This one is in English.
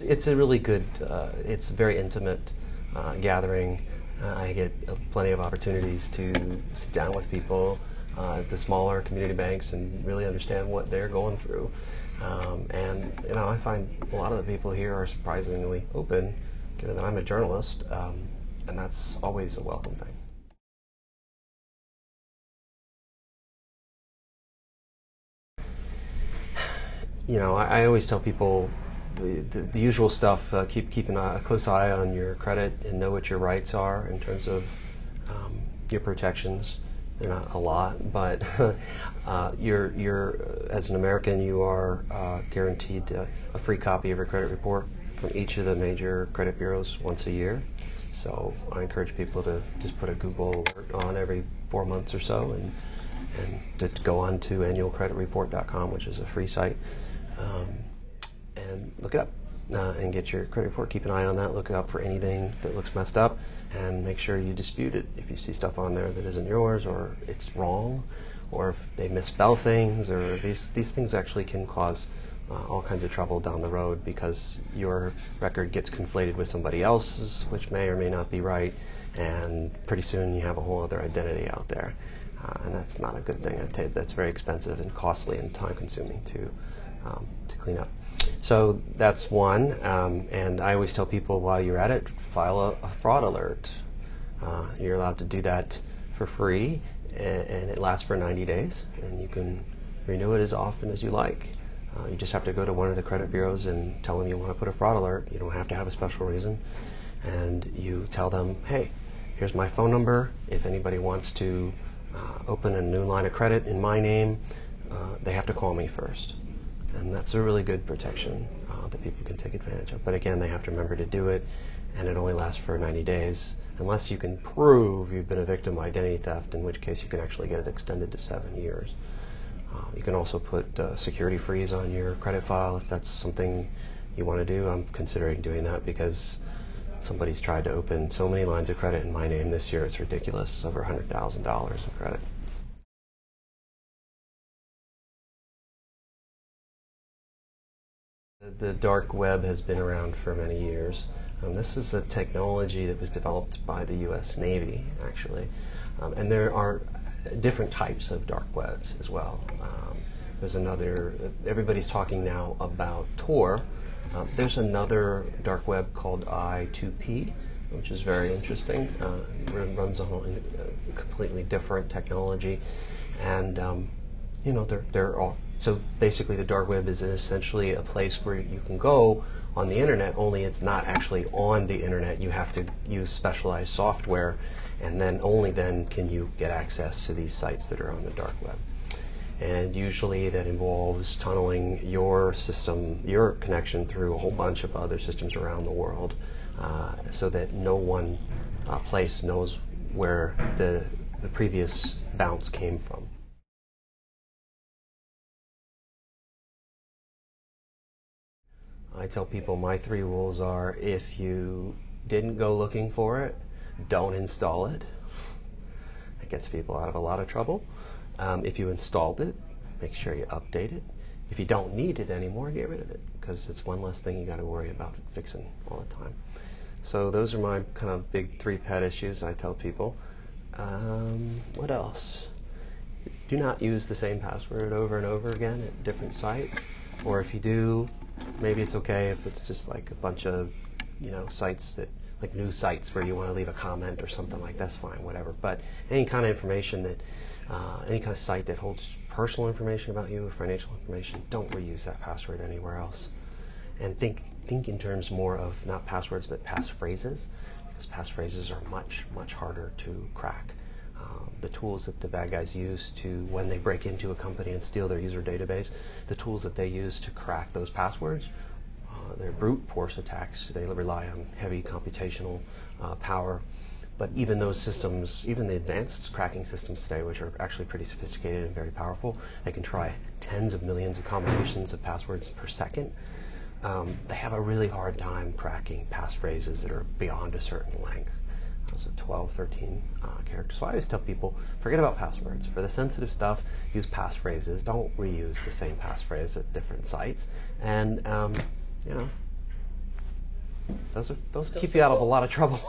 It's a really good, it's a very intimate gathering. I get plenty of opportunities to sit down with people at the smaller community banks and really understand what they're going through. And I find a lot of the people here are surprisingly open, given that I'm a journalist, and that's always a welcome thing. I always tell people the usual stuff. Keep a close eye on your credit and know what your rights are in terms of your protections. They're not a lot, but you're as an American, you are guaranteed a free copy of your credit report from each of the major credit bureaus once a year. So I encourage people to just put a Google alert on every 4 months or so, and to go on to annualcreditreport.com, which is a free site, and look it up and get your credit report. Keep an eye on that. Look out for anything that looks messed up, and make sure you dispute it if you see stuff on there that isn't yours, or it's wrong, or if they misspell things, or these things actually can cause all kinds of trouble down the road, because your record gets conflated with somebody else's, which may or may not be right, and pretty soon you have a whole other identity out there, and that's not a good thing. I'd say that's very expensive and costly and time-consuming to clean up. So that's one, and I always tell people while you're at it, file a fraud alert. You're allowed to do that for free, and it lasts for 90 days, and you can renew it as often as you like. You just have to go to one of the credit bureaus and tell them you want to put a fraud alert. You don't have to have a special reason. And you tell them, hey, here's my phone number. If anybody wants to open a new line of credit in my name, they have to call me first. And that's a really good protection that people can take advantage of. But again, they have to remember to do it, and it only lasts for 90 days, unless you can prove you've been a victim of identity theft, in which case you can actually get it extended to 7 years. You can also put security freeze on your credit file if that's something you want to do. I'm considering doing that because somebody's tried to open so many lines of credit in my name this year. It's ridiculous, over $100,000 in credit. The dark web has been around for many years. This is a technology that was developed by the U.S. Navy, actually. And there are different types of dark webs as well. There's another, everybody's talking now about Tor. There's another dark web called I2P, which is very interesting. It runs on a completely different technology. And, they're all, so basically the dark web is essentially a place where you can go on the internet, only it's not actually on the internet. You have to use specialized software, and then only then can you get access to these sites that are on the dark web. And usually that involves tunneling your system, your connection, through a whole bunch of other systems around the world, so that no one place knows where the previous bounce came from. I tell people my 3 rules are: if you didn't go looking for it, don't install it. That gets people out of a lot of trouble. If you installed it, make sure you update it. If you don't need it anymore, get rid of it, because it's one less thing you got to worry about fixing all the time. So those are my kind of big 3 pet issues I tell people. What else? Do not use the same password over and over again at different sites. Or if you do, maybe it's okay if it's just like a bunch of, sites that, like news sites where you want to leave a comment or something like that's fine, whatever. But any kind of information that, any kind of site that holds personal information about you or financial information, don't reuse that password anywhere else. And think in terms more of not passwords but passphrases, because passphrases are much, much harder to crack. The tools that the bad guys use to, when they break into a company and steal their user database, the tools that they use to crack those passwords, they're brute force attacks. They rely on heavy computational power. But even those systems, even the advanced cracking systems today, which are actually pretty sophisticated and very powerful, they can try tens of millions of combinations of passwords per second. They have a really hard time cracking passphrases that are beyond a certain length. So 12, 13 characters. So I always tell people, forget about passwords. For the sensitive stuff, use passphrases. Don't reuse the same passphrase at different sites. And, Those keep you out of a lot of trouble.